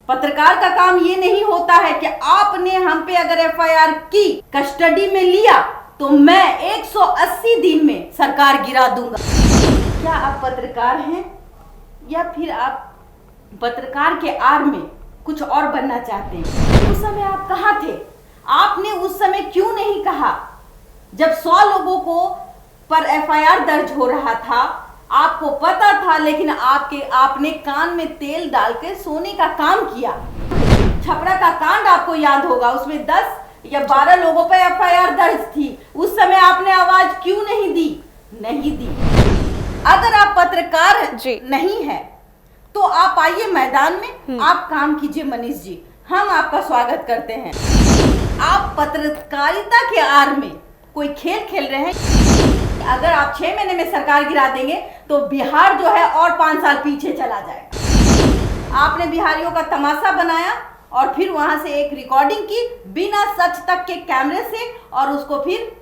पत्रकार का काम ये नहीं होता है कि आपने हम पे अगर एफआईआर की, कस्टडी में लिया, तो मैं 180 दिन में सरकार गिरा दूंगा। क्या आप पत्रकार हैं या फिर आप पत्रकार के आड़ में कुछ और बनना चाहते हैं? उस समय आप कहाँ थे? आपने उस समय क्यों नहीं कहा जब 100 लोगों को पर एफआईआर दर्ज हो रहा था? आपको पता था, लेकिन आपने कान में तेल डाल के सोने का काम किया। छपरा का कांड आपको याद होगा, उसमें 10 या 12 लोगों पर एफआईआर दर्ज थी। उस समय आपने आवाज क्यों नहीं दी? नहीं दी। अगर आप पत्रकार नहीं है तो आप आइए मैदान में, आप काम कीजिए। मनीष जी, हम आपका स्वागत करते हैं। आप पत्रकारिता के आड़ में कोई खेल खेल रहे हैं। अगर आप 6 महीने में सरकार गिरा देंगे तो बिहार जो है और 5 साल पीछे चला जाएगा। आपने बिहारियों का तमाशा बनाया और फिर वहां से एक रिकॉर्डिंग की बिना सच तक के कैमरे से, और उसको फिर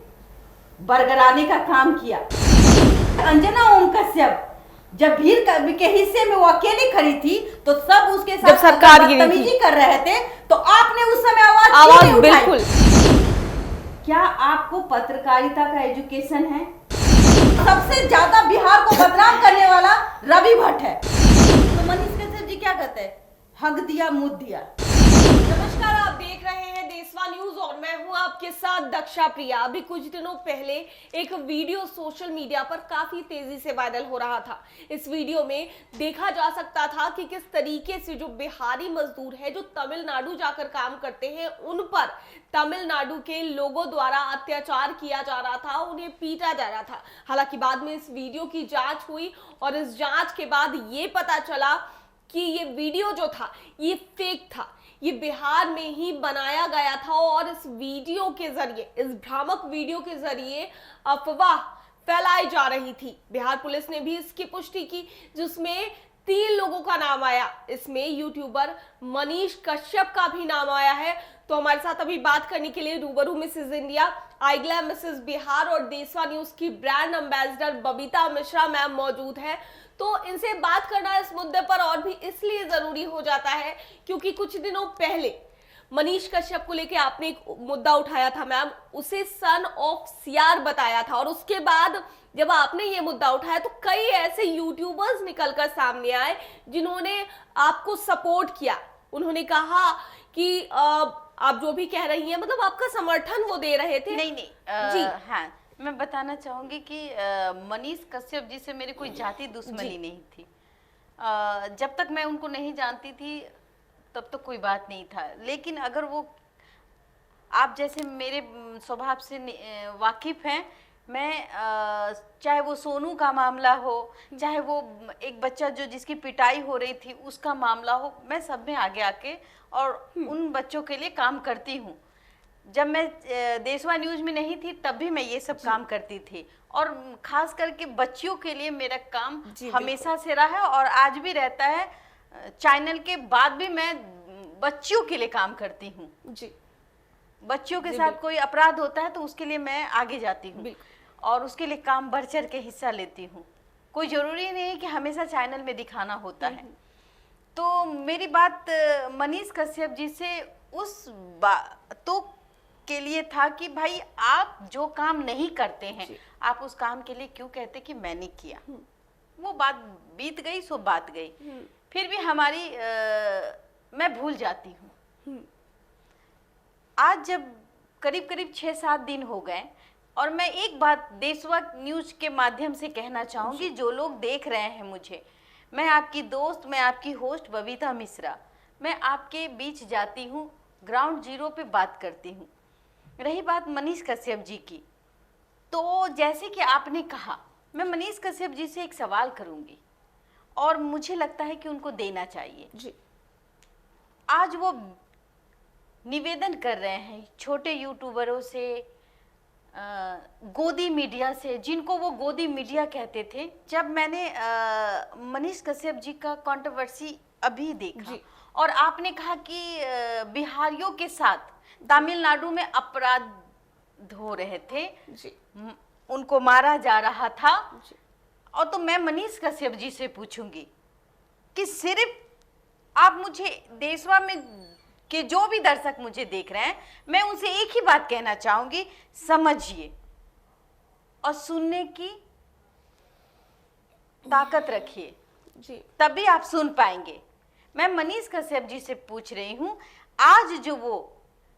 बरगराने का काम किया। अंजना ओम कश्यप जब भीड़ के हिस्से में वो अकेली खड़ी थी तो सब उसके साथ सरकार बदतमीजी कर रहे थे, तो आपने उस समय आवाज बिल्कुल। क्या आपको पत्रकारिता का एजुकेशन है? सबसे ज्यादा बिहार को बदनाम करने वाला रवि भट्ट है। तो मनीष कश्यप जी क्या कहते हैं? हक दिया, मुंह दिया। नमस्कार, आप देख रहे हैं देशवा न्यूज और मैं हूं आपके साथ दक्षा प्रिया। अभी कुछ दिनों पहले एक वीडियो सोशल मीडिया पर काफी तेजी से वायरल हो रहा था। इस वीडियो में देखा जा सकता था कि किस तरीके से जो बिहारी मजदूर है जो तमिलनाडु जाकर काम करते हैं, उन पर तमिलनाडु के लोगों द्वारा अत्याचार किया जा रहा था, उन्हें पीटा जा रहा था। हालांकि बाद में इस वीडियो की जांच हुई और इस जांच के बाद ये पता चला कि ये वीडियो जो था ये फेक था, ये बिहार में ही बनाया गया था और इस वीडियो के जरिए, इस भ्रामक वीडियो के जरिए अफवाह फैलाई जा रही थी। बिहार पुलिस ने भी इसकी पुष्टि की, जिसमें 3 लोगों का नाम आया। इसमें यूट्यूबर मनीष कश्यप का भी नाम आया है। तो हमारे साथ अभी बात करने के लिए रूबरू मिसेज इंडिया, आईग्लैम मिसेज बिहार और देशवा न्यूज की brand ambassador Babita Mishra ma'am मौजूद है। तो इनसे बात करना इस मुद्दे पर और भी इसलिए जरूरी हो जाता है क्योंकि कुछ दिनों पहले मनीष कश्यप को लेकर आपने एक मुद्दा उठाया था मैम, उसे सन ऑफ सीआर बताया था, और उसके बाद जब आपने ये मुद्दा उठाया तो कई ऐसे यूट्यूबर्स निकलकर सामने आए जिन्होंने आपको सपोर्ट किया। उन्होंने कहा कि आप जो भी कह रही हैं, मतलब आपका समर्थन वो दे रहे थे। नहीं जी हाँ, मैं बताना चाहूंगी कि मनीष कश्यप जी से मेरी कोई जाति दुश्मनी नहीं थी। जब तक मैं उनको नहीं जानती थी तब तो कोई बात नहीं था, लेकिन अगर वो आप जैसे मेरे स्वभाव से वाकिफ हैं, मैं चाहे वो सोनू का मामला हो, चाहे वो एक बच्चा जो जिसकी पिटाई हो रही थी उसका मामला हो, मैं सब में आगे आके और उन बच्चों के लिए काम करती हूँ। जब मैं देशवा न्यूज में नहीं थी तब भी मैं ये सब काम करती थी, और खास करके बच्चियों के लिए मेरा काम हमेशा से रहा है और आज भी रहता है। चैनल के बाद भी मैं बच्चियों के लिए काम करती हूँ जी। बच्चियों के साथ कोई अपराध होता है तो उसके लिए मैं आगे जाती हूँ और उसके लिए काम बढ़ चढ़ के हिस्सा लेती हूँ। कोई जरूरी नहीं है कि हमेशा चैनल में दिखाना होता है। तो मेरी बात मनीष कश्यप जी से उस बातों के लिए था कि भाई आप जो काम नहीं करते हैं आप उस काम के लिए क्यों कहते कि मैंने किया। वो बात बीत गई सो बात गई, फिर भी हमारी मैं भूल जाती हूँ। आज जब करीब करीब 6-7 दिन हो गए और मैं एक बात देशवा न्यूज के माध्यम से कहना चाहूँगी, जो लोग देख रहे हैं मुझे, मैं आपकी दोस्त, मैं आपकी होस्ट बबीता मिश्रा, मैं आपके बीच जाती हूँ, ग्राउंड जीरो पे बात करती हूँ। रही बात मनीष कश्यप जी की, तो जैसे कि आपने कहा, मैं मनीष कश्यप जी से एक सवाल करूँगी और मुझे लगता है कि उनको देना चाहिए जी। आज वो निवेदन कर रहे हैं छोटे यूट्यूबरों से, गोदी मीडिया से, जिनको वो गोदी मीडिया कहते थे। जब मैंने मनीष कश्यप जी का कंट्रोवर्सी अभी देखा और आपने कहा कि बिहारियों के साथ तमिलनाडु में अपराध हो रहे थे जी, उनको मारा जा रहा था जी। और तो मैं मनीष कश्यप जी से पूछूंगी कि सिर्फ आप मुझे देशवा में के जो भी दर्शक मुझे देख रहे हैं, मैं उनसे एक ही बात कहना चाहूंगी, समझिए और सुनने की ताकत रखिए, जी तभी आप सुन पाएंगे। मैं मनीष कश्यप जी से पूछ रही हूं, आज जो वो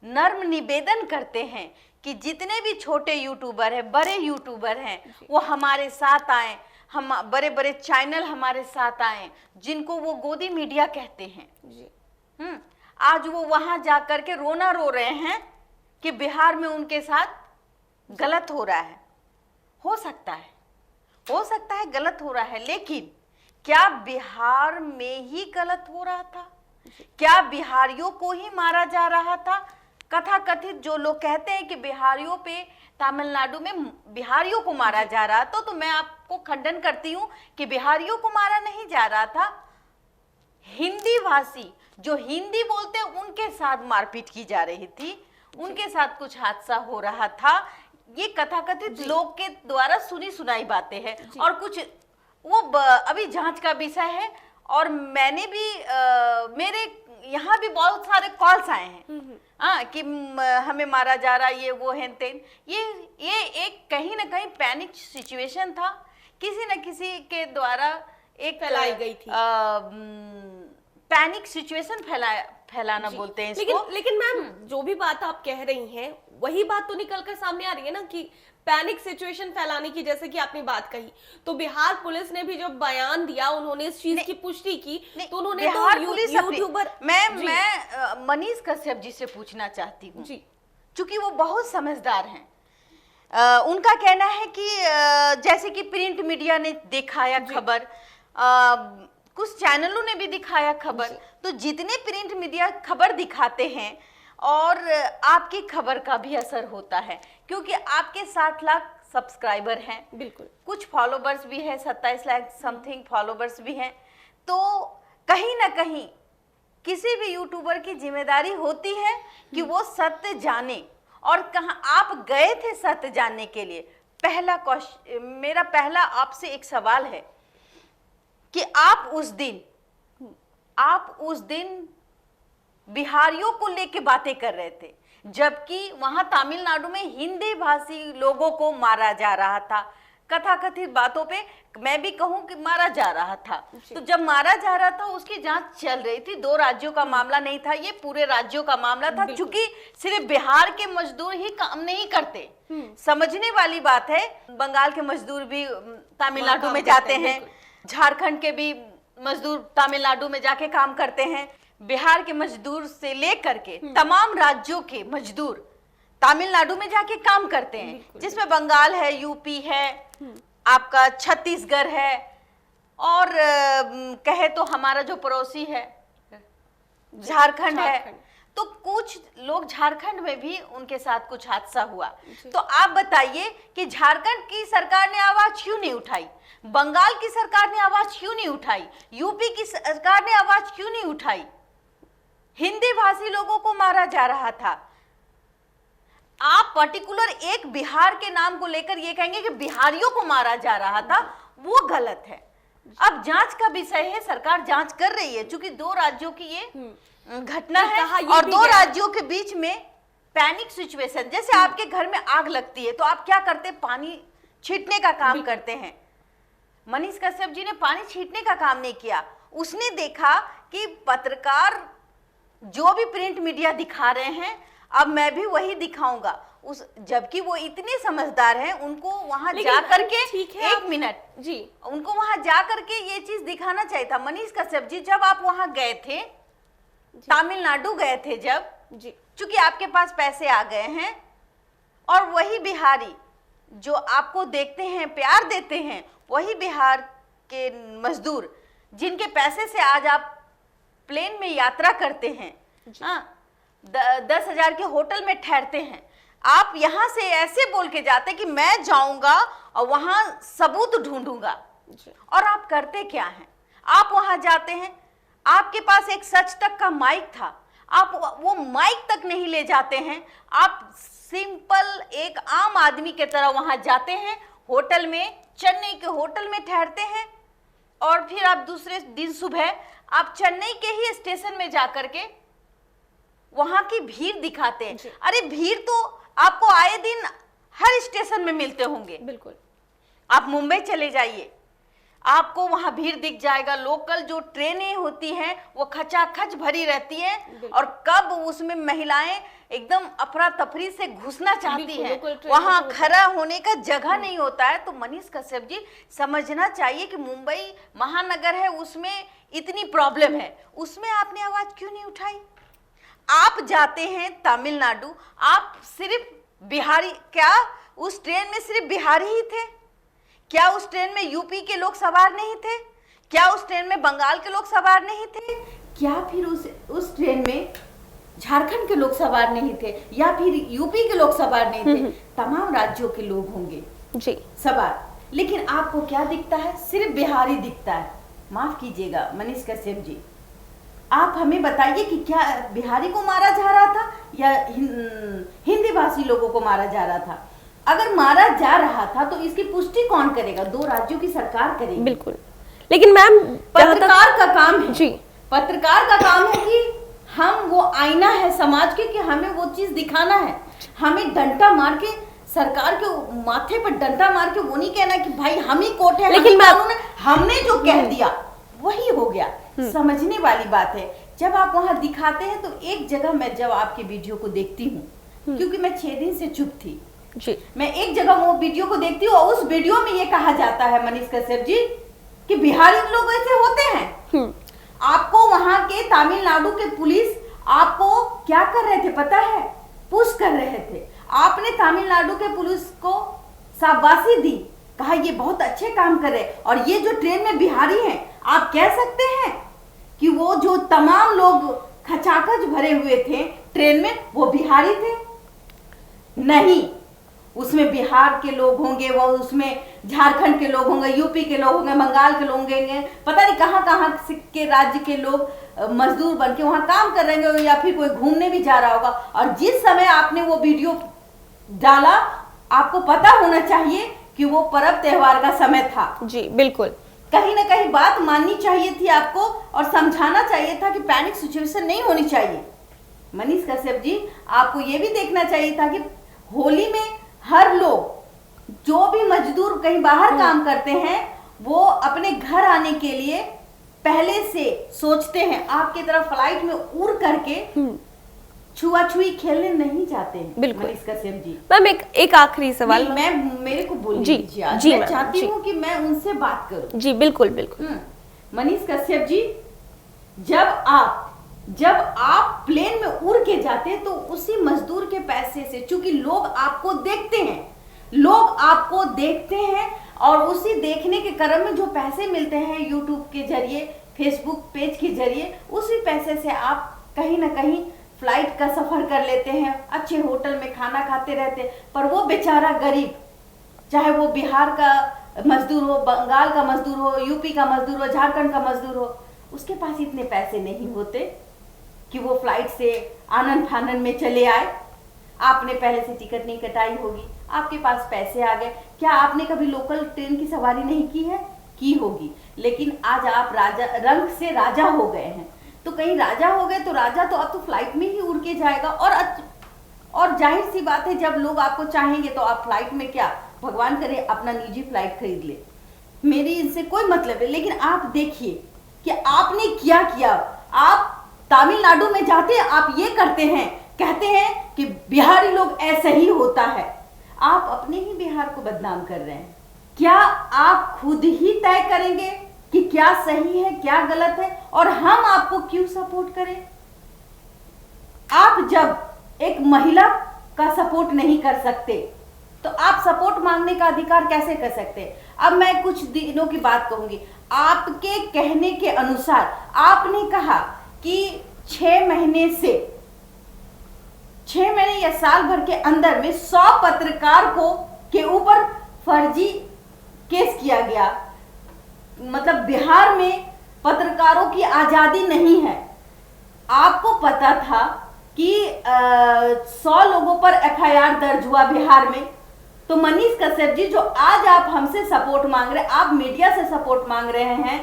नर्म निवेदन करते हैं कि जितने भी छोटे यूट्यूबर हैं, बड़े यूट्यूबर हैं, वो हमारे साथ आए, हम बड़े बड़े चैनल हमारे साथ आए, जिनको वो गोदी मीडिया कहते हैं। जी आज वो वहां जाकर के रोना रो रहे हैं कि बिहार में उनके साथ गलत हो रहा है। हो सकता है गलत हो रहा है, लेकिन क्या बिहार में ही गलत हो रहा था? क्या बिहारियों को ही मारा जा रहा था? कथा कथित जो लोग कहते हैं कि बिहारियों पे तमिलनाडु में बिहारियों को मारा जा रहा था, तो मैं आपको खंडन करती हूँ कि बिहारियों को मारा नहीं जा रहा था। हिंदी भाषी जो हिंदी बोलते हैं उनके साथ मारपीट की जा रही थी, उनके साथ कुछ हादसा हो रहा था। ये कथाकथित लोग के द्वारा सुनी सुनाई बातें हैं, और कुछ वो अभी जांच का विषय है। और मैंने भी मेरे यहाँ भी बहुत सारे कॉल्स आए हैं कि हमें मारा जा रहा, ये वो है तेन। ये एक कहीं ना कहीं पैनिक सिचुएशन था, किसी न किसी के द्वारा एक फैलाई गई थी। पैनिक सिचुएशन फैलाना बोलते हैं इसको। लेकिन मैम जो भी बात आप कह रही हैं वही बात तो निकल कर सामने आ रही है ना कि पैनिक सिचुएशन फैलाने की, जैसे कि आपने बात कही, तो बिहार पुलिस ने भी जो बयान दिया, उन्होंने इस चीज की पुष्टि की, तो उन्होंने तो यूट्यूबर मैं मनीष कश्यप जी से पूछना चाहती हूँ, क्योंकि वो बहुत समझदार हैं। उनका कहना है कि जैसे कि प्रिंट मीडिया ने दिखाया खबर, कुछ चैनलों ने भी दिखाया खबर, तो जितने प्रिंट मीडिया खबर दिखाते हैं और आपकी खबर का भी असर होता है, क्योंकि आपके 60 लाख सब्सक्राइबर हैं, बिल्कुल कुछ फॉलोवर्स भी है, 27 लाख समथिंग फॉलोवर्स भी हैं, तो कहीं ना कहीं किसी भी यूट्यूबर की जिम्मेदारी होती है कि वो सत्य जाने। और कहाँ आप गए थे सत्य जानने के लिए? मेरा पहला आपसे एक सवाल है कि आप उस दिन बिहारियों को लेके बातें कर रहे थे, जबकि वहां तमिलनाडु में हिंदी भाषी लोगों को मारा जा रहा था। कथाकथित बातों पे मैं भी कहूं कि मारा जा रहा था। तो जब मारा जा रहा था उसकी जांच चल रही थी, 2 राज्यों का मामला नहीं था, ये पूरे राज्यों का मामला था, क्योंकि सिर्फ बिहार के मजदूर ही काम नहीं करते। समझने वाली बात है, बंगाल के मजदूर भी तमिलनाडु में जाते हैं, झारखंड के भी मजदूर तमिलनाडु में जाके काम करते हैं, बिहार के मजदूर से लेकर के तमाम राज्यों के मजदूर तमिलनाडु में जाके काम करते हैं, जिसमें बंगाल है, यूपी है, आपका छत्तीसगढ़ है, और कहे तो हमारा जो पड़ोसी है झारखंड है। तो कुछ लोग झारखंड में भी उनके साथ कुछ हादसा हुआ। तो आप बताइए कि झारखंड की सरकार ने आवाज क्यों नहीं उठाई? बंगाल की सरकार ने आवाज क्यों नहीं उठाई? यूपी की सरकार ने आवाज क्यों नहीं उठाई? हिंदी भाषी लोगों को मारा जा रहा था। आप पर्टिकुलर एक बिहार के नाम को लेकर ये कहेंगे कि बिहारियों को मारा जा रहा था, वो गलत है। अब जांच का विषय है, सरकार जांच कर रही है, क्योंकि 2 राज्यों की ये घटना है, और 2 राज्यों के बीच में पैनिक सिचुएशन। जैसे आपके घर में आग लगती है तो आप क्या करते? पानी छींटने का काम करते हैं। मनीष कश्यप जी ने पानी छींटने का काम नहीं किया। उसने देखा कि पत्रकार जो भी प्रिंट मीडिया दिखा रहे हैं, अब मैं भी वही दिखाऊंगा। जबकि वो इतने समझदार हैं, उनको वहां जा करके उनको वहां जा करके ये चीज दिखाना चाहिए था। मनीष कश्यप जी, जब आप वहां गए थे, तमिलनाडु गए थे, जब चूंकि आपके पास पैसे आ गए हैं, और वही बिहारी जो आपको देखते हैं, प्यार देते हैं, वही बिहार के मजदूर जिनके पैसे से आज आप प्लेन में यात्रा करते हैं, 10,000 के होटल में ठहरते हैं, आप यहां से ऐसे बोल के जाते कि मैं जाऊंगा और वहां सबूत ढूंढूंगा। और आप करते क्या हैं? आप वहां जाते हैं, आपके पास एक सच तक का माइक था, आप वो माइक तक नहीं ले जाते हैं, आप सिंपल एक आम आदमी के तरह वहां जाते हैं, होटल में, चेन्नई के होटल में ठहरते हैं, और फिर आप दूसरे दिन सुबह आप चेन्नई के ही स्टेशन में जाकर के वहां की भीड़ दिखाते हैं। अरे भीड़ तो आपको आए दिन हर स्टेशन में मिलते होंगे। बिल्कुल। आप मुंबई चले जाइए, आपको वहां भीड़ दिख जाएगा। लोकल जो ट्रेनें होती हैं वो खचाखच भरी रहती है और कब उसमें महिलाएं एकदम अफरा तफरी से घुसना चाहती हैं, वहां खड़ा होने का जगह नहीं होता है। तो मनीष कश्यप जी समझना चाहिए कि मुंबई महानगर है, उसमें इतनी प्रॉब्लम है, उसमें आपने आवाज क्यों नहीं उठाई? आप जाते हैं तमिलनाडु, आप सिर्फ बिहारी, क्या उस ट्रेन में सिर्फ बिहारी ही थे? क्या उस ट्रेन में यूपी के लोग सवार नहीं थे? क्या उस ट्रेन में बंगाल के लोग सवार नहीं थे? क्या फिर उस ट्रेन में झारखंड के लोग सवार नहीं थे या फिर यूपी के लोग सवार नहीं थे? तमाम राज्यों के लोग होंगे जी सवार, लेकिन आपको क्या दिखता है? सिर्फ बिहारी दिखता है। माफ कीजिएगा मनीष कश्यप जी, आप हमें बताइए कि क्या बिहारी को मारा जा रहा था या हिंदी भाषी लोगों को मारा जा रहा था? अगर मारा जा रहा था तो इसकी पुष्टि कौन करेगा? दो राज्यों की सरकार करेगी। बिल्कुल, लेकिन मैम पत्रकार का काम है जी, पत्रकार का काम है कि हम वो आईना है समाज के, कि हमें वो चीज दिखाना है। हमें डंडा मार के सरकार के माथे पर डंडा मार के वो नहीं कहना कि भाई हम ही कोर्ट है, लेकिन हमने जो कह दिया वही हो गया। समझने वाली बात है। जब आप वहां दिखाते हैं तो एक जगह मैं जब आपके वीडियो को देखती हूँ, क्योंकि मैं 6 दिन से चुप थी जी, मैं एक जगह वो वीडियो को देखती हूँ और उस वीडियो में ये कहा जाता है मनीष कश्यप जी कि बिहारी लोग ऐसे होते हैं। आपको वहां के तमिलनाडु के पुलिस आपको क्या कर रहे थे पता है? पुश कर रहे थे। आपने तमिलनाडु के पुलिस को शाबाशी दी, कहा ये बहुत अच्छे काम कर रहे। और ये जो ट्रेन में बिहारी हैं, आप कह सकते हैं कि वो जो तमाम लोग खचाखच भरे हुए थे ट्रेन में वो बिहारी थे? नहीं, उसमें बिहार के लोग होंगे, वो उसमें झारखंड के लोग होंगे, यूपी के लोग होंगे, बंगाल के लोग होंगे, पता नहीं कहाँ कहाँ के राज्य के लोग मजदूर बन के वहां काम कर रहे होंगे या फिर कोई घूमने भी जा रहा होगा। और जिस समय आपने वो वीडियो डाला, आपको पता होना चाहिए कि वो पर्व त्योहार का समय था। जी बिल्कुल, कहीं ना कहीं बात माननी चाहिए थी आपको और समझाना चाहिए था कि पैनिक सिचुएशन नहीं होनी चाहिए। मनीष कश्यप जी, आपको ये भी देखना चाहिए था कि होली में हर लोग जो भी मजदूर कहीं बाहर काम करते हैं वो अपने घर आने के लिए पहले से सोचते हैं। आपकी तरफ फ्लाइट में उड़ करके छुआछुई खेलने नहीं जाते हैं। बिल्कुल मनीष कश्यप जी। मैम एक आखिरी सवाल, मैं मेरे को बोलने जी, दीजिए। जी, मैं चाहती हूँ कि मैं उनसे बात करूं। जी बिल्कुल बिल्कुल। मनीष कश्यप जी, जब आप प्लेन में उड़ के जाते हैं तो उसी मजदूर के पैसे से, चूंकि लोग आपको देखते हैं और उसी देखने के क्रम में जो पैसे मिलते हैं यूट्यूब के जरिए, फेसबुक पेज के जरिए, उसी पैसे से आप कहीं ना कहीं फ्लाइट का सफर कर लेते हैं, अच्छे होटल में खाना खाते रहते हैं। पर वो बेचारा गरीब, चाहे वो बिहार का मजदूर हो, बंगाल का मजदूर हो, यूपी का मजदूर हो, झारखंड का मजदूर हो, उसके पास इतने पैसे नहीं होते कि वो फ्लाइट से आनंद फानंद में चले आए। आपने पहले से टिकट नहीं कटाई होगी, आपके पास पैसे आ गए। क्या आपने कभी लोकल ट्रेन की सवारी नहीं की है? की होगी, लेकिन आज आप राजा, रंग से राजा हो गए हैं। तो कहीं राजा हो गए तो राजा तो अब तो फ्लाइट में ही उड़ के जाएगा। और जाहिर सी बात है, जब लोग आपको चाहेंगे तो आप फ्लाइट में क्या, भगवान करे अपना निजी फ्लाइट खरीद ले, मेरी इनसे कोई मतलब है। लेकिन आप देखिए कि आपने क्या किया। आप तमिलनाडु में जाते हैं, आप ये करते हैं, कहते हैं कि बिहारी लोग ऐसा ही होता है। आप अपने ही बिहार को बदनाम कर रहे हैं। क्या आप खुद ही तय करेंगे कि क्या सही है क्या गलत है और हम आपको क्यों सपोर्ट करें? आप जब एक महिला का सपोर्ट नहीं कर सकते तो आप सपोर्ट मांगने का अधिकार कैसे कर सकते हैं? अब मैं कुछ दिनों की बात कहूंगी। आपके कहने के अनुसार आपने कहा कि 6 महीने या साल भर के अंदर में 100 पत्रकार के ऊपर फर्जी केस किया गया। मतलब बिहार में पत्रकारों की आजादी नहीं है। आपको पता था कि 100 लोगों पर एफआईआर दर्ज हुआ बिहार में। तो मनीष कश्यप जी, जो आज आप हमसे सपोर्ट मांग रहे हैं, आप मीडिया से सपोर्ट मांग रहे हैं,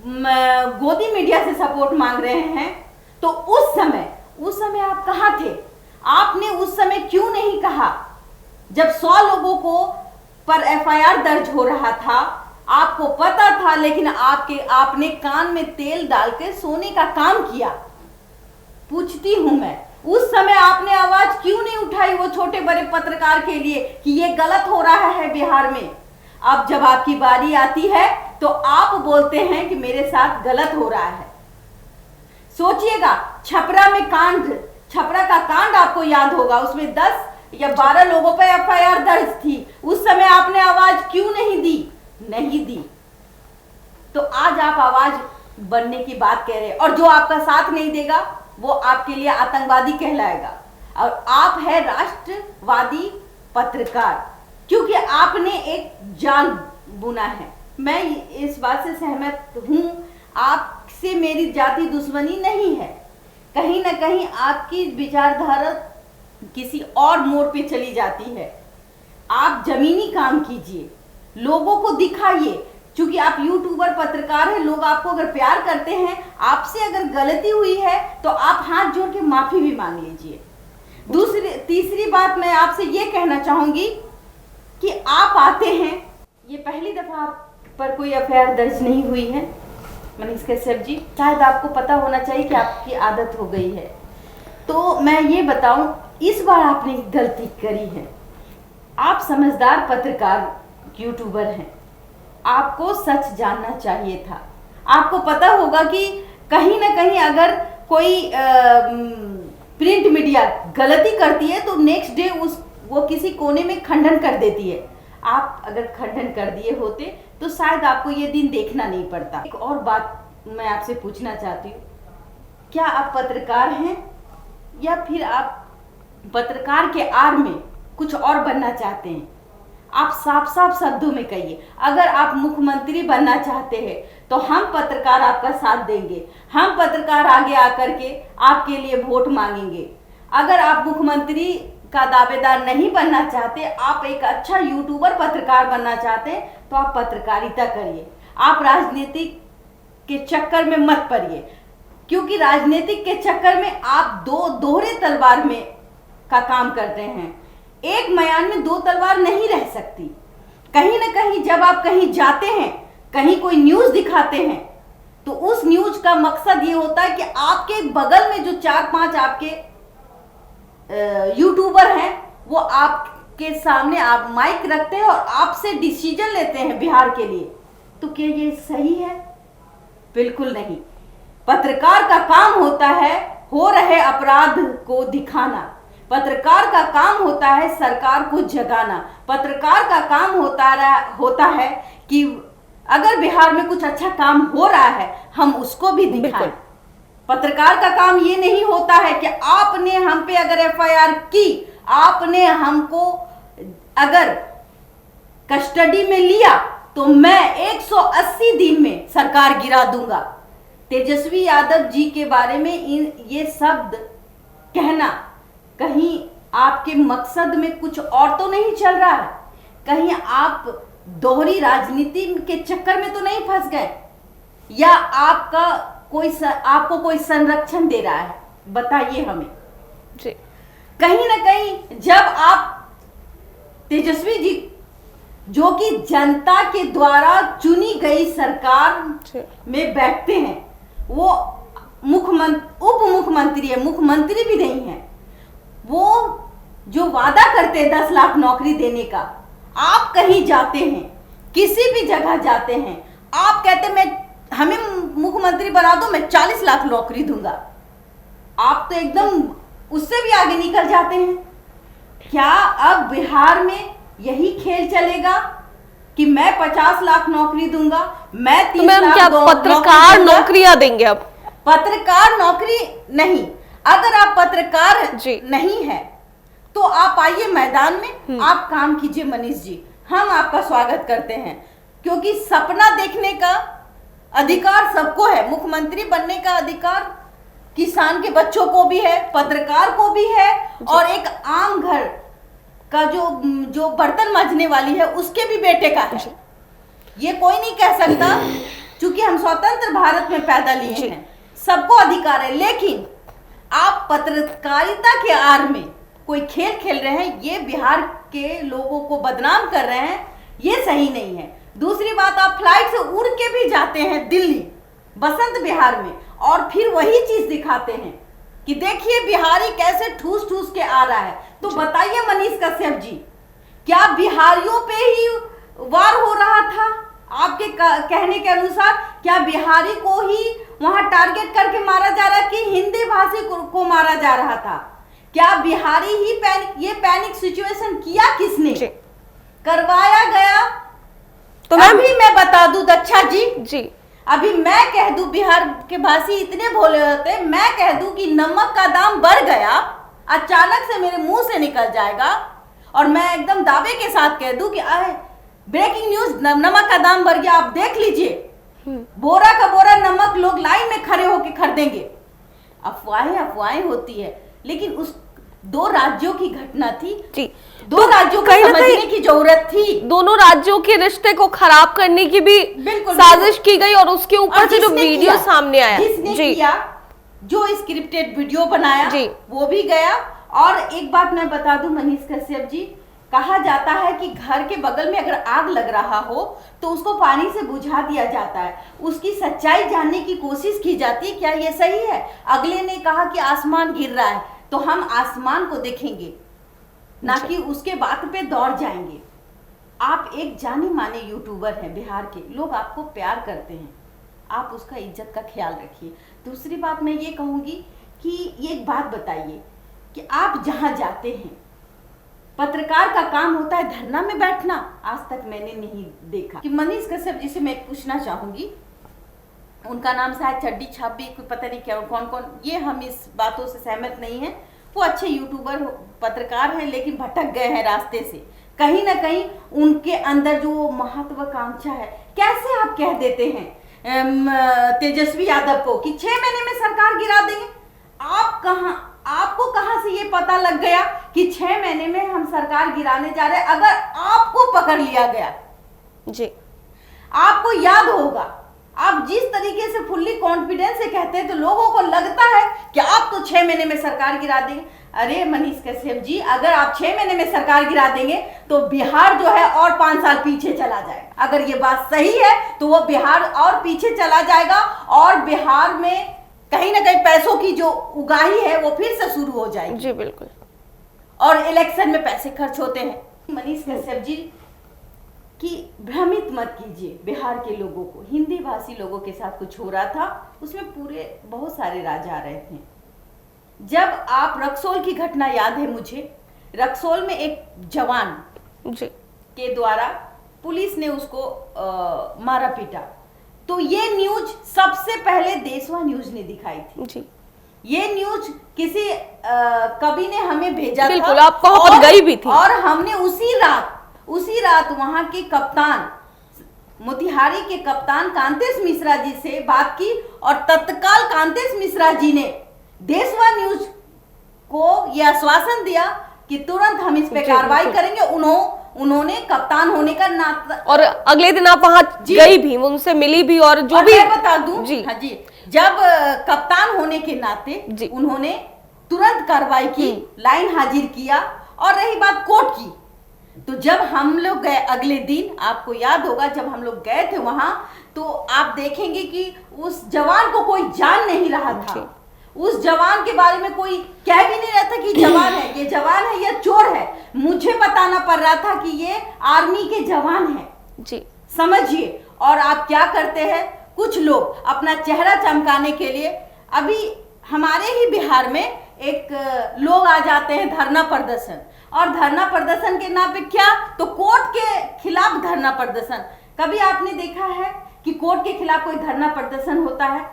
गोदी मीडिया से सपोर्ट मांग रहे हैं, तो उस समय आप कहाँ थे? आपने उस समय क्यों नहीं कहा? जब 100 लोगों को पर एफआईआर दर्ज हो रहा था, आपको पता था, लेकिन आपने कान में तेल डाल के सोने का काम किया। पूछती हूं मैं, उस समय आपने आवाज क्यों नहीं उठाई वो छोटे बड़े पत्रकार के लिए कि ये गलत हो रहा है बिहार में? अब जब आपकी बारी आती है तो आप बोलते हैं कि मेरे साथ गलत हो रहा है। सोचिएगा, छपरा का कांड आपको याद होगा, उसमें 10 या 12 लोगों पर एफआईआर दर्ज थी। उस समय आपने आवाज क्यों नहीं दी? तो आज आप आवाज बनने की बात कह रहे हैं, और जो आपका साथ नहीं देगा वो आपके लिए आतंकवादी कहलाएगा। और आप है राष्ट्रवादी पत्रकार, क्योंकि आपने एक जाल बुना है। मैं इस बात से सहमत हूं, आपसे मेरी जाति दुश्मनी नहीं है। कहीं ना कहीं आपकी विचारधारा किसी और मोड़ पे चली जाती है। आप जमीनी काम कीजिए, लोगों को दिखाइए, क्योंकि आप यूट्यूबर पत्रकार हैं। लोग आपको अगर प्यार करते हैं, आपसे अगर गलती हुई है तो आप हाथ जोड़ के माफी भी मांग लीजिए। तीसरी बात मैं आपसे ये कहना चाहूंगी कि आप आते हैं, ये पहली दफा आप पर कोई एफआईआर दर्ज नहीं हुई है मनीष कश्यप जी। शायद आपको पता होना चाहिए कि आपकी आदत हो गई है। तो मैं ये बताऊं, इस बार आपने गलती करी है। आप समझदार पत्रकार यूट्यूबर हैं, आपको सच जानना चाहिए था। आपको पता होगा कि कहीं ना कहीं अगर कोई प्रिंट मीडिया गलती करती है तो नेक्स्ट डे वो किसी कोने में खंडन कर देती है। आप अगर खंडन कर दिए होते तो शायद आपको ये दिन देखना नहीं पड़ता। एक और बात मैं आपसे पूछना चाहती हूँ, क्या आप पत्रकार हैं या फिर आप पत्रकार के आड़ में कुछ और बनना चाहते हैं? आप साफ साफ शब्दों में कहिए। अगर आप मुख्यमंत्री बनना चाहते हैं तो हम पत्रकार आपका साथ देंगे। हम पत्रकार आगे आकर के आपके लिए वोट मांगेंगे। अगर आप मुख्यमंत्री का दावेदार नहीं बनना चाहते, आप एक अच्छा यूट्यूबर पत्रकार बनना चाहते हैं, तो आप पत्रकारिता करिए। आप राजनीतिक के चक्कर में मत पड़िए, क्योंकि राजनीतिक के चक्कर में आप दोहरे तलवार में का काम करते हैं। एक म्यान में 2 तलवार नहीं रह सकती। कहीं ना कहीं जब आप कहीं जाते हैं, कहीं कोई न्यूज दिखाते हैं, तो उस न्यूज का मकसद ये होता है कि आपके बगल में जो 4-5 आपके यूट्यूबर हैं, वो आपके सामने आप माइक रखते हैं और आपसे डिसीजन लेते हैं बिहार के लिए। तो क्या ये सही है? बिल्कुल नहीं। पत्रकार का काम होता है हो रहे अपराध को दिखाना। पत्रकार का काम होता है सरकार को जगाना। पत्रकार का काम होता है कि अगर बिहार में कुछ अच्छा काम हो रहा है, हम उसको भी दिखाएं। पत्रकार का काम ये नहीं होता है कि आपने हम पे अगर एफआईआर की, आपने हमको अगर कस्टडी में लिया, तो मैं 180 दिन में सरकार गिरा दूंगा। तेजस्वी यादव जी के बारे में ये शब्द कहना, कहीं आपके मकसद में कुछ और तो नहीं चल रहा है? कहीं आप दोहरी राजनीति के चक्कर में तो नहीं फंस गए? या आपको कोई संरक्षण दे रहा है? बताइए हमें जी। कहीं ना कहीं जब आप तेजस्वी जी, जो कि जनता के द्वारा चुनी गई सरकार में बैठते हैं, वो उप मुख्यमंत्री है, मुख्यमंत्री भी नहीं है, वो जो वादा करते हैं 10 लाख नौकरी देने का, आप कहीं जाते हैं, किसी भी जगह जाते हैं, आप कहते मैं हमें मुख्यमंत्री बना दो, मैं 40 लाख नौकरी दूंगा। आप तो एकदम उससे भी आगे निकल जाते हैं। क्या अब बिहार में यही खेल चलेगा कि मैं 50 लाख नौकरी दूंगा, मैं 30 लाख क्या पत्रकार नौकरियां देंगे? अब पत्रकार नौकरी नहीं। अगर आप पत्रकार नहीं है तो आप आइए मैदान में, आप काम कीजिए मनीष जी, हम आपका स्वागत करते हैं। क्योंकि सपना देखने का अधिकार सबको है, मुख्यमंत्री बनने का अधिकार किसान के बच्चों को भी है, पत्रकार को भी है, और एक आम घर का जो बर्तन मांजने वाली है उसके भी बेटे का है। ये कोई नहीं कह सकता क्योंकि हम स्वतंत्र भारत में पैदा लिए हैं, सबको अधिकार है। लेकिन आप पत्रकारिता के आड़ में कोई खेल खेल रहे हैं, ये बिहार के लोगों को बदनाम कर रहे हैं, ये सही नहीं है। दूसरी बात, आप फ्लाइट से उड़ के भी जाते हैं दिल्ली बसंत बिहार में और फिर वही चीज दिखाते हैं कि देखिए बिहारी कैसे ठूस ठूस के आ रहा है। तो बताइए मनीष कश्यप जी, क्या बिहारियों पे ही वार हो रहा था? आपके कहने के अनुसार क्या बिहारी को ही वहां टारगेट करके मारा जा रहा है कि हिंदी भाषी को मारा जा रहा था? क्या बिहारी ही पैनिक सिचुएशन किया? किसने करवाया गया? तो अभी मैं बता दूं दक्षा जी, अभी मैं कह दूं, बिहार के भाषी इतने भोले होते हैं, मैं कह दूं कि नमक का दाम बढ़ गया, अचानक से मेरे मुंह से निकल जाएगा और मैं एकदम दावे के साथ कह दूं कि ब्रेकिंग न्यूज, नमक का दाम बढ़ गया, आप देख लीजिए, बोरा का बोरा नमक लोग लाइन में खड़े होकर खरीदेंगे। अफवाहें होती है, लेकिन उस 2 राज्यों की घटना थी जी, 2 राज्यों को समझने की जरूरत थी। दोनों राज्यों के रिश्ते को खराब करने की भी साजिश की गई और उसके ऊपर से जो वीडियो सामने आया, जिसने किया, जो स्क्रिप्टेड वीडियो बनाया वो भी गया। और एक बात मैं बता दूं मनीष कश्यप जी, कहा जाता है कि घर के बगल में अगर आग लग रहा हो तो उसको पानी से बुझा दिया जाता है, उसकी सच्चाई जानने की कोशिश की जाती है, क्या ये सही है? अगले ने कहा कि आसमान गिर रहा है तो हम आसमान को देखेंगे, ना कि उसके बात पे दौड़ जाएंगे। आप एक जाने माने यूट्यूबर हैं, बिहार के लोग आपको प्यार करते हैं, आप उसका इज्जत का ख्याल रखिए। दूसरी बात मैं ये कहूंगी कि ये एक बात बताइए कि आप जहां जाते हैं, पत्रकार का काम होता है धरना में बैठना, आज तक मैंने नहीं देखा। कि मनीष कश्यप जी से मैं पूछना चाहूंगी, उनका नाम शायद चड्डी छापी, कोई पता नहीं क्या कौन कौन, ये हम इस बातों से सहमत नहीं है। वो अच्छे यूट्यूबर पत्रकार हैं, लेकिन भटक गए हैं रास्ते से। कहीं ना कहीं उनके अंदर जो महत्वाकांक्षा है, कैसे आप कह देते हैं तेजस्वी यादव को कि 6 महीने में सरकार गिरा देंगे? आपको कहां से ये पता लग गया कि 6 महीने में हम सरकार गिराने जा रहे हैं? अगर आपको पकड़ लिया गया जी, आपको याद होगा, आप जिस तरीके से फुल्ली कॉन्फिडेंस से कहते हैं तो लोगों को लगता है कि आप तो 6 महीने में सरकार गिरा देंगे। अरे मनीष कश्यप जी, अगर आप 6 महीने में सरकार गिरा देंगे तो बिहार जो है और 5 साल पीछे चला जाएगा। अगर ये बात सही है तो वो बिहार और पीछे चला जाएगा और बिहार में कहीं ना कहीं पैसों की जो उगाही है वो फिर से शुरू हो जाएगी। जी बिल्कुल। और इलेक्शन में पैसे खर्च होते हैं। मनीष कश्यप जी कि भ्रमित मत कीजिए बिहार के लोगों को। हिंदी भाषी लोगों के साथ कुछ हो रहा था, उसमें पूरे बहुत सारे राज आ रहे थे। जब आप रक्सौल की घटना याद है मुझे, रक्सौल में एक जवान जी के द्वारा पुलिस ने उसको मारा पीटा, तो ये न्यूज सबसे पहले देशवा न्यूज ने दिखाई थी जी। ये न्यूज किसी कवि ने हमें भेजा था, आप वहां पर गई भी थी और हमने उसी रात वहां के कप्तान, मोतिहारी के कप्तान कांतेश मिश्रा जी से बात की और तत्काल कांतेश मिश्रा जी ने देशवा न्यूज को यह आश्वासन दिया कि तुरंत हम इस पे कार्रवाई करेंगे। उन्होंने कप्तान होने का नाता, और अगले दिन आप वहां गई भी, उनसे मिली भी, और जो भी मैं बता दूं जी, हाँ जी, जब कप्तान होने के नाते उन्होंने तुरंत कार्रवाई की, लाइन हाजिर किया। और रही बात कोर्ट की, तो जब हम लोग गए अगले दिन, आपको याद होगा जब हम लोग गए थे वहां, तो आप देखेंगे कि उस जवान को कोई जान नहीं रहा था। उस जवान के बारे में कोई कह भी नहीं रहा था कि जवान है, ये जवान है या चोर है। मुझे बताना पड़ रहा था कि ये आर्मी के जवान है जी, समझिए। और आप क्या करते हैं, कुछ लोग अपना चेहरा चमकाने के लिए, अभी हमारे ही बिहार में एक लोग आ जाते हैं धरना प्रदर्शन, और धरना प्रदर्शन के नाम पे क्या, तो कोर्ट के खिलाफ धरना प्रदर्शन। कभी आपने देखा है कि कोर्ट के खिलाफ कोई धरना प्रदर्शन होता है?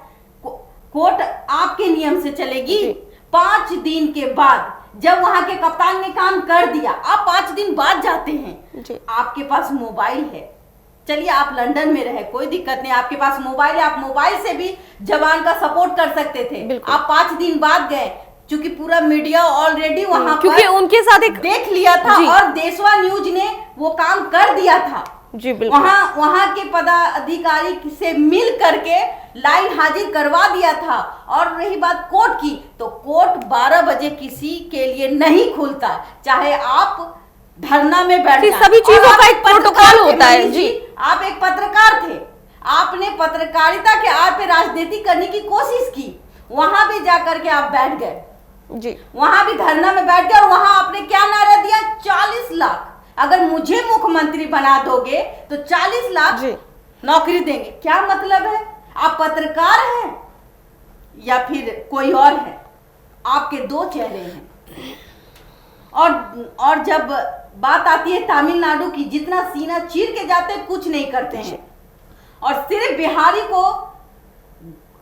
कोर्ट आपके नियम से चलेगी। 5 दिन के बाद जब वहां के कप्तान ने काम कर दिया, आप 5 दिन बाद जाते हैं, आपके पास मोबाइल है, चलिए आप लंदन में रहे कोई दिक्कत नहीं, आपके पास मोबाइल है, आप मोबाइल से भी जवान का सपोर्ट कर सकते थे। आप 5 दिन बाद गए, क्योंकि पूरा मीडिया ऑलरेडी वहां क्योंकि उनके साथ एक देख लिया था और देशवा न्यूज ने वो काम कर दिया था। जी बिल्कुल। वहां के पदाधिकारी से मिल करके लाइन हाजिर करवा दिया था। और रही बात कोर्ट की, तो कोर्ट 12 बजे किसी के लिए नहीं खुलता, चाहे आप धरना में बैठ जाएं। सभी चीजों और का आप एक पत्रकार प्रोटोकॉल थे, होता है। मनीष जी, आप एक पत्रकार थे, आपने पत्रकारिता के आड़ पे राजनीति करने की कोशिश की, वहां भी जाकर के आप बैठ गए जी, वहां भी धरना में बैठ गए। और वहां आपने क्या नारा दिया? 40 लाख, अगर मुझे मुख्यमंत्री बना दोगे तो 40 लाख जी। नौकरी देंगे। क्या मतलब है? आप पत्रकार हैं या फिर कोई और है? आपके दो चेहरे हैं। और जब बात आती है तमिलनाडु की, जितना सीना चीर के जाते कुछ नहीं करते हैं, और सिर्फ बिहारी को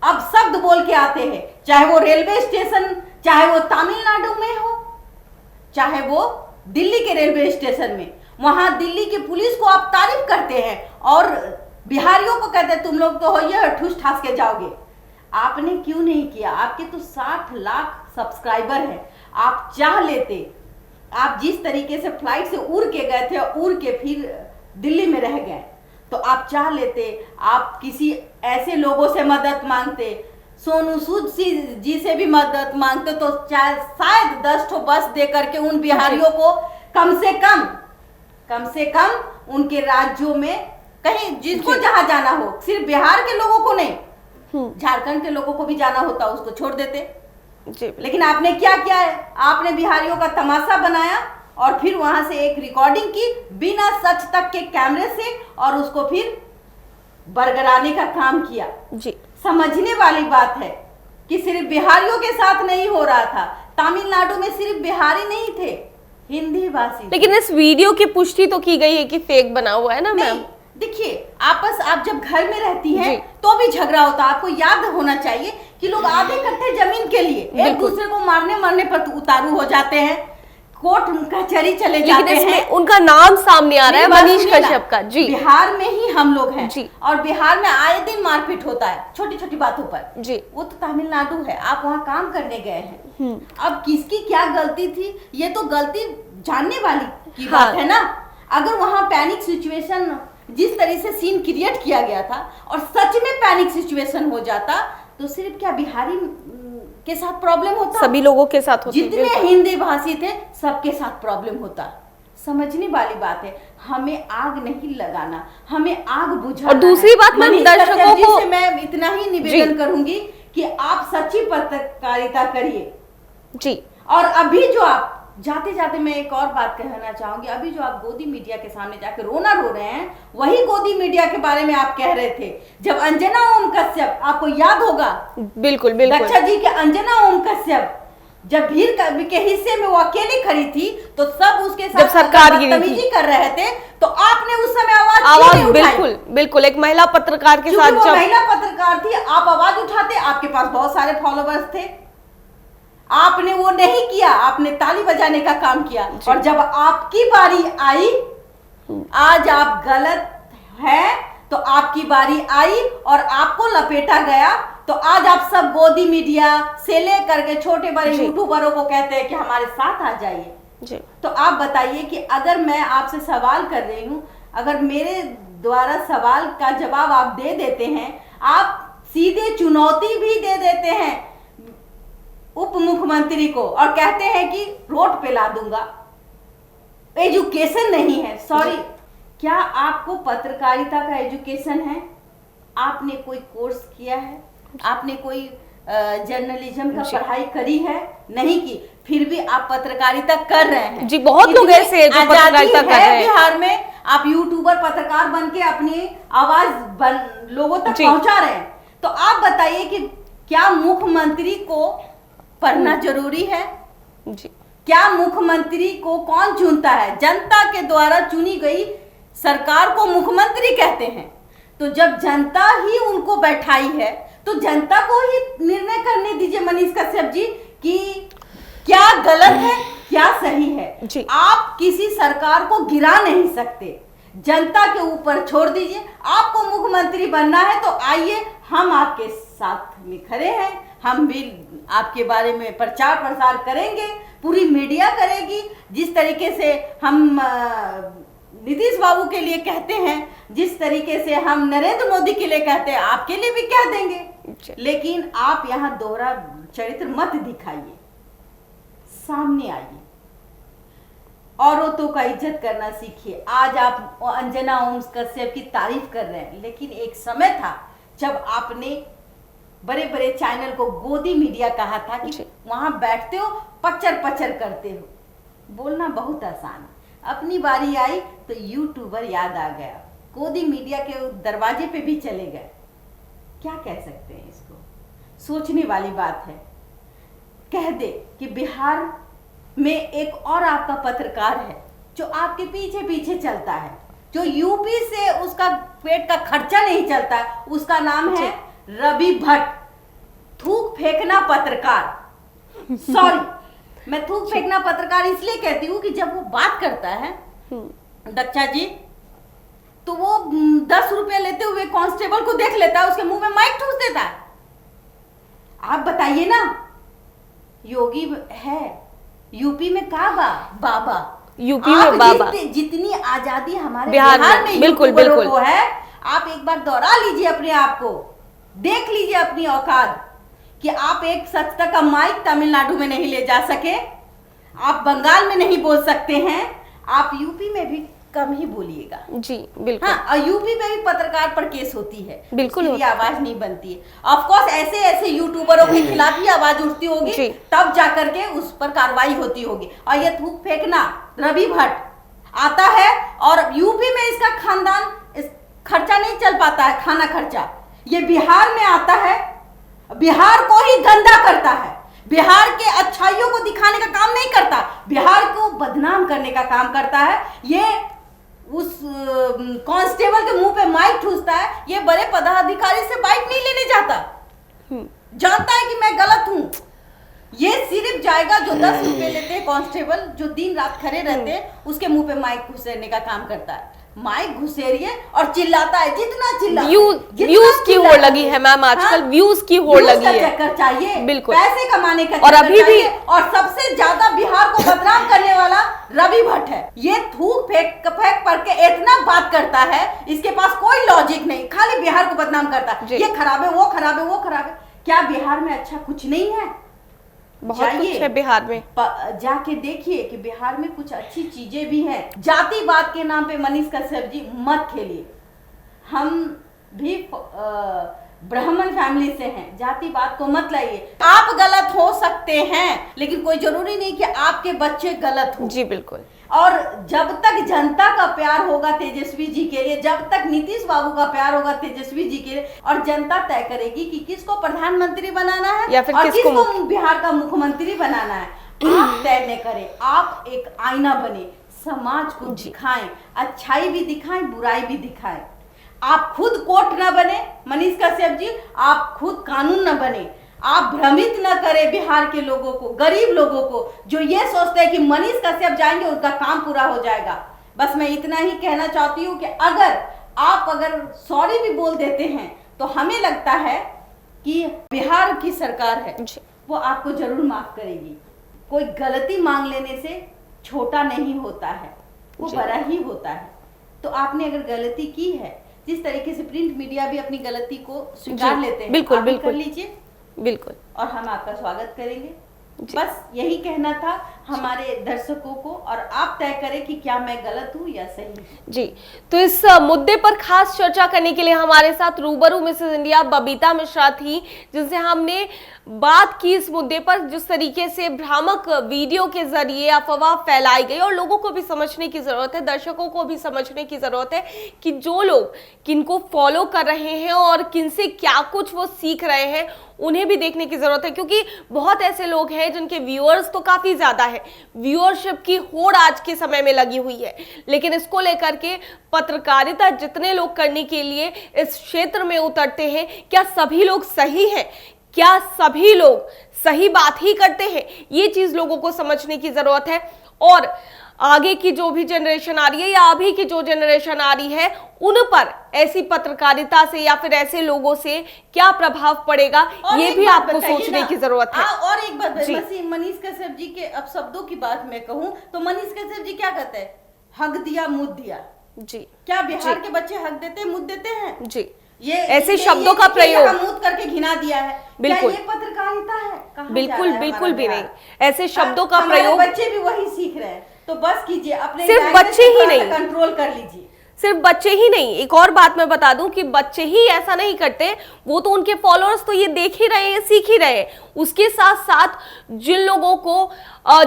अब शब्द बोल के आते हैं, चाहे वो रेलवे स्टेशन, चाहे वो तमिलनाडु में हो, चाहे वो दिल्ली के रेलवे स्टेशन में, वहां दिल्ली की पुलिस को आप तारीफ करते हैं और बिहारियों को कहते हैं तुम लोग तो हो ये ठूस ठास के जाओगे। आपने क्यों नहीं किया? आपके तो 60 लाख सब्सक्राइबर हैं। आप चाह लेते, आप जिस तरीके से फ्लाइट से उड़ के गए थे, उड़ के फिर दिल्ली में रह गए, तो आप चाह लेते, आप किसी ऐसे लोगों से मदद मांगते, सोनू सूद जी से भी मदद मांगते, तो शायद 10 ठो बस दे करके उन बिहारियों को कम से कम उनके राज्यों में कहीं जिसको जहां जाना हो, सिर्फ बिहार के लोगों को नहीं, झारखंड के लोगों को भी जाना होता, उसको छोड़ देते जी। लेकिन आपने क्या किया है? आपने बिहारियों का तमाशा बनाया और फिर वहां से एक रिकॉर्डिंग की बिना सच तक के कैमरे से, और उसको फिर बरगराने का काम किया। जी, समझने वाली बात है कि सिर्फ बिहारियों के साथ नहीं हो रहा था, तमिलनाडु में सिर्फ बिहारी नहीं थे, हिंदी भाषी। लेकिन इस वीडियो की पुष्टि तो की गई है कि फेक बना हुआ है ना मैम। देखिए, आप जब घर में रहती हैं जी। तो भी झगड़ा होता है। आपको याद होना चाहिए कि लोग आधे कट्ठे जमीन के लिए एक दूसरे को मरने पर उतारू हो जाते हैं, कोर्ट कचहरी चले जाते हैं। उनका नाम सामने आ रहा है, मनीष कश्यप का। जी, बिहार में ही हम लोग हैं जी। और बिहार में आए दिन मारपीट होता है छोटी छोटी बातों पर। जी, वो तो तमिलनाडु है, आप वहाँ काम करने गए हैं। अब किसकी क्या गलती थी, ये तो गलती जानने वाली की बात है ना। अगर वहाँ पैनिक सिचुएशन, जिस तरह से सीन क्रिएट किया गया था और सच में पैनिक सिचुएशन हो जाता, तो सिर्फ क्या बिहारी के साथ प्रॉब्लम होता? सभी लोगों के साथ होती। जितने हिंदी भाषी थे सबके साथ प्रॉब्लम होता। समझने वाली बात है, हमें आग नहीं लगाना, हमें आग बुझाना। और दूसरी बात मैं मनीष दर्शकों कश्यप जी को से मैं इतना ही निवेदन करूंगी कि आप सच्ची पत्रकारिता करिए। जी, और अभी जो आप जाते जाते मैं एक और बात कहना चाहूंगी, अभी जो आप गोदी मीडिया के सामने जाकर रोना रो रहे हैं, वही गोदी मीडिया के बारे में आप कह रहे थे जब अंजना ओम कश्यप, आपको याद होगा, बिल्कुल बिल्कुल, दक्षा जी के अंजना ओम कश्यप जब भीड़ के हिस्से में वो अकेली खड़ी थी, तो सब उसके साथ जब सरकार गिरी थी, बदतमीजी कर रहे थे, तो आपने उस समय आवाज क्यों नहीं उठाई? बिल्कुल बिल्कुल, एक महिला पत्रकार के साथ वो जब महिला पत्रकार थी, आप आवाज उठाते, आपके पास बहुत सारे फॉलोवर्स थे, आपने वो नहीं किया, आपने ताली बजाने का काम किया। और जब आपकी बारी आई, आज आप गलत है तो आपकी बारी आई और आपको लपेटा गया, तो आज आप सब गोदी मीडिया से लेकर के छोटे बड़े यूट्यूबरों को कहते हैं कि हमारे साथ आ जाइए। जी, तो आप बताइए कि अगर मैं आपसे सवाल कर रही हूं, अगर मेरे द्वारा सवाल का जवाब आप दे देते हैं, आप सीधे चुनौती भी दे देते हैं उप मुख्यमंत्री को और कहते हैं कि रोड पे ला दूंगा, एजुकेशन नहीं है। सॉरी, क्या आपको पत्रकारिता का एजुकेशन है? आपने कोई कोर्स किया है? आपने कोई जर्नलिज्म का पढ़ाई करी है? नहीं की, फिर भी आप पत्रकारिता कर रहे हैं। जी, बहुत लोग ऐसे हैं जो पत्रकारिता कर रहे हैं बिहार में। आप यूट्यूबर पत्रकार बन के अपनी आवाज लोगों तक पहुंचा रहे हैं। तो आप बताइए कि क्या मुख्यमंत्री को पढ़ना जरूरी है? जी, क्या मुख्यमंत्री को कौन चुनता है? जनता के द्वारा चुनी गई सरकार को मुख्यमंत्री कहते हैं। तो जब जनता ही उनको बैठाई है, तो जनता को ही निर्णय करने दीजिए मनीष कश्यप जी कि क्या गलत है, क्या सही है। जी। आप किसी सरकार को गिरा नहीं सकते, जनता के ऊपर छोड़ दीजिए। आपको मुख्यमंत्री बनना है तो आइए, हम आपके साथ में खड़े हैं, हम भी आपके बारे में प्रचार प्रसार करेंगे, पूरी मीडिया करेगी। जिस तरीके से हम नीतीश बाबू के लिए कहते हैं, जिस तरीके से हम नरेंद्र मोदी के लिए कहते हैं, आपके लिए भी कह देंगे। लेकिन आप यहाँ दोहरा चरित्र मत दिखाइए, सामने आइए, औरतों का इज्जत करना सीखिए। आज आप अंजना ओम कश्यप की तारीफ कर रहे हैं, लेकिन एक समय था जब आपने बड़े बड़े चैनल को गोदी मीडिया कहा था कि वहां बैठते हो पचर पचर करते हो। बोलना बहुत आसान है, अपनी बारी आई तो यूट्यूबर याद आ गया, गोदी मीडिया के दरवाजे पे भी चले गए। क्या कह सकते हैं इसको? सोचने वाली बात है। कह दे कि बिहार में एक और आपका पत्रकार है जो आपके पीछे पीछे चलता है, जो यूपी से उसका पेट का खर्चा नहीं चलता, उसका नाम है रवि भट्ट, थूक फेंकना पत्रकार। सॉरी, मैं थूक फेंकना पत्रकार इसलिए कहती हूँ कि जब वो बात करता है दक्षा जी, तो वो 10 रुपए लेते हुए कांस्टेबल को देख लेता है, उसके मुंह में माइक ठूस देता है। आप बताइए ना, योगी है यूपी में बाबा, यूपी में बाबा, जितनी आजादी हमारे बिहार में बिल्कुल बिल्कुल को है। आप एक बार दोहरा लीजिए अपने आप को, देख लीजिए अपनी औकात कि आप एक सत्ता का माइक तमिलनाडु में नहीं ले जा सके, आप बंगाल में नहीं बोल सकते हैं, आप यूपी में भी कम ही बोलिएगा। जी बिल्कुल। हाँ, और यूपी में भी पत्रकार पर केस होती है, बिल्कुल उसकी आवाज नहीं बनती है। ऑफ कोर्स ऐसे ऐसे यूट्यूबरों के खिलाफ ही आवाज उठती होगी, तब जाकर के उस पर कार्रवाई होती होगी। और ये थूक फेंकना रवि भट्ट आता है, और यूपी में इसका खानदान खर्चा नहीं चल पाता है, खाना खर्चा। ये बिहार में आता है, बिहार को ही गंदा करता है, बिहार के अच्छाइयों को दिखाने का काम नहीं करता, बिहार को बदनाम करने का काम करता है। ये उस कांस्टेबल के मुंह पे माइक ठूसता है, ये बड़े पदाधिकारी से बाइक नहीं लेने जाता, जानता है कि मैं गलत हूं। ये सिर्फ जाएगा जो 10 रुपए लेते हैं कांस्टेबल, जो दिन रात खड़े रहते हैं, उसके मुंह पे माइक घुसेरने का काम करता है। माइक घुसेरिए और चिल्लाता है, जितना चिल्ला व्यूज की होड़ लगी है मैम आजकल। व्यूज की होड़ लगी है, चक्कर चाहिए, बिल्कुल पैसे कमाने का और अभी भी, और सबसे ज्यादा बिहार को बदनाम करने वाला रवि भट्ट है। ये थूक फेंक करके इतना बात करता है, इसके पास कोई लॉजिक नहीं, खाली बिहार को बदनाम करता है, ये खराब है, वो खराब है, वो खराब है। क्या बिहार में अच्छा कुछ नहीं है? बहुत कुछ है बिहार में, जाके देखिए कि बिहार में कुछ अच्छी चीजें भी हैं। जातिवाद के नाम पे मनीष कश्यप जी मत खेलिए। हम भी ब्राह्मण फैमिली से हैं, जातिवाद को मत लाइए। आप गलत हो सकते हैं, लेकिन कोई जरूरी नहीं कि आपके बच्चे गलत हो। जी बिल्कुल। और जब तक जनता का प्यार होगा तेजस्वी जी के लिए, जब तक नीतीश बाबू का प्यार होगा तेजस्वी जी के लिए, और जनता तय करेगी कि किसको प्रधानमंत्री बनाना है या फिर और किसको बिहार का मुख्यमंत्री बनाना है, आप तय न करें। आप एक आईना बने, समाज को दिखाएं, अच्छाई भी दिखाएं, बुराई भी दिखाएं। आप खुद कोर्ट न बने मनीष कश्यप जी, आप खुद कानून न बने। आप भ्रमित न करें बिहार के लोगों को, गरीब लोगों को, जो ये सोचते हैं कि मनीष कश्यप जाएंगे उनका काम पूरा हो जाएगा। बस मैं इतना ही कहना चाहती हूँ कि अगर सॉरी भी बोल देते हैं तो हमें लगता है कि बिहार की सरकार है, वो आपको जरूर माफ करेगी। कोई गलती मांग लेने से छोटा नहीं होता है, वो बड़ा ही होता है। तो आपने अगर गलती की है, जिस तरीके से प्रिंट मीडिया भी अपनी गलती को स्वीकार लेते हैं, बिल्कुल आप बिल्कुल कर लीजिए, बिल्कुल, और हम आपका स्वागत करेंगे। बस यही कहना था हमारे दर्शकों को, और आप तय करें कि क्या मैं गलत हूँ या सही। जी, तो इस मुद्दे पर खास चर्चा करने के लिए हमारे साथ रूबरू मिसेस इंडिया बबीता मिश्रा थी, जिनसे हमने बात की इस मुद्दे पर, जिस तरीके से भ्रामक वीडियो के जरिए अफवाह फैलाई गई। और लोगों को भी समझने की जरूरत है, दर्शकों को भी समझने की जरूरत है कि जो लोग किनको फॉलो कर रहे हैं और किनसे क्या कुछ वो सीख रहे हैं, उन्हें भी देखने की जरूरत है। क्योंकि बहुत ऐसे लोग हैं जिनके व्यूअर्स तो काफी ज्यादा है, व्यूअरशिप की होड़ आज के समय में लगी हुई है, लेकिन इसको लेकर के पत्रकारिता जितने लोग करने के लिए इस क्षेत्र में उतरते हैं, क्या सभी लोग सही हैं? क्या सभी लोग सही बात ही करते हैं? ये चीज लोगों को समझने की जरूरत है। और आगे की जो भी जनरेशन आ रही है या अभी की जो जनरेशन आ रही है, उन पर ऐसी पत्रकारिता से या फिर ऐसे लोगों से क्या प्रभाव पड़ेगा, ये भी आपको सोचने की जरूरत है। और एक बात, मनीष कश्यप जी के अब शब्दों की बात मैं कहूं तो मनीष कश्यप जी क्या कहते हैं हक दिया मुद दिया। जी क्या बिहार जी। के बच्चे हक देते मुद देते हैं? जी, ये ऐसे ये शब्दों का देखिए, प्रयोग। यहाँ मुद करके घिना दिया है। बिल्कुल। क्या ये पत्रकारिता है? कहाँ जा बिल्कुल रहा है बिल्कुल हमारा भी बिहार? नहीं, ऐसे शब्दों का हमारे प्रयोग बच्चे भी वही सीख रहे हैं, तो बस कीजिए, अपने सिर्फ language बच्चे को ही थोड़ा सा नहीं। कंट्रोल कर लीजिए। सिर्फ बच्चे ही नहीं, एक और बात मैं बता दूं कि बच्चे ही ऐसा नहीं करते, वो तो उनके फॉलोअर्स तो ये देख ही रहे हैं, सीख ही रहे हैं। उसके साथ साथ जिन लोगों को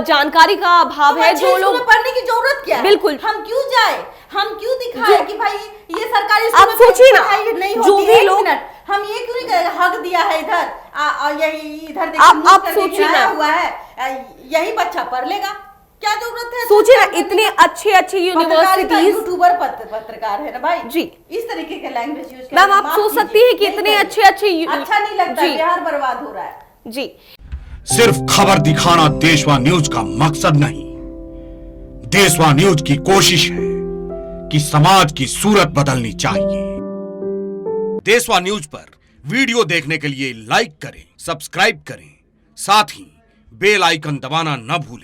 जानकारी का अभाव तो है, अच्छे जो स्कूल लोग में पढ़ने की जरूरत क्या है? बिल्कुल। हम क्यों जाए? हम क्यों दिखाए जो- कि भाई ये सरकारी स्कूल आप में सोचिए ना, पढ़ाई नहीं जो होती भी है, एक लोग- मिनट, हम ये क्यों नहीं कहेंगे हक दिया है इधर यही इधर देखिए आप मुंह करके सोचिए गिराया ना। हुआ है, यही बच्चा पढ़ लेगा। क्या जरूरत है? सोचिए ना, पत्रकार इतने अच्छे अच्छे पत्रकारिता, यूनिवर्सिटीज। यूट्यूबर पत्रकार है ना भाई जी। इस तरीके के लैंग्वेज यूज मैम, आप सोच सकती है कि इतने अच्छे अच्छे अच्छा नहीं लगता, जी। बिहार बर्बाद हो रहा है। जी, सिर्फ खबर दिखाना देशवा न्यूज का मकसद नहीं। देशवा न्यूज की कोशिश है कि समाज की सूरत बदलनी चाहिए। देशवा न्यूज पर वीडियो देखने के लिए लाइक करें, सब्सक्राइब करें, साथ ही बेल आइकन दबाना न भूलें।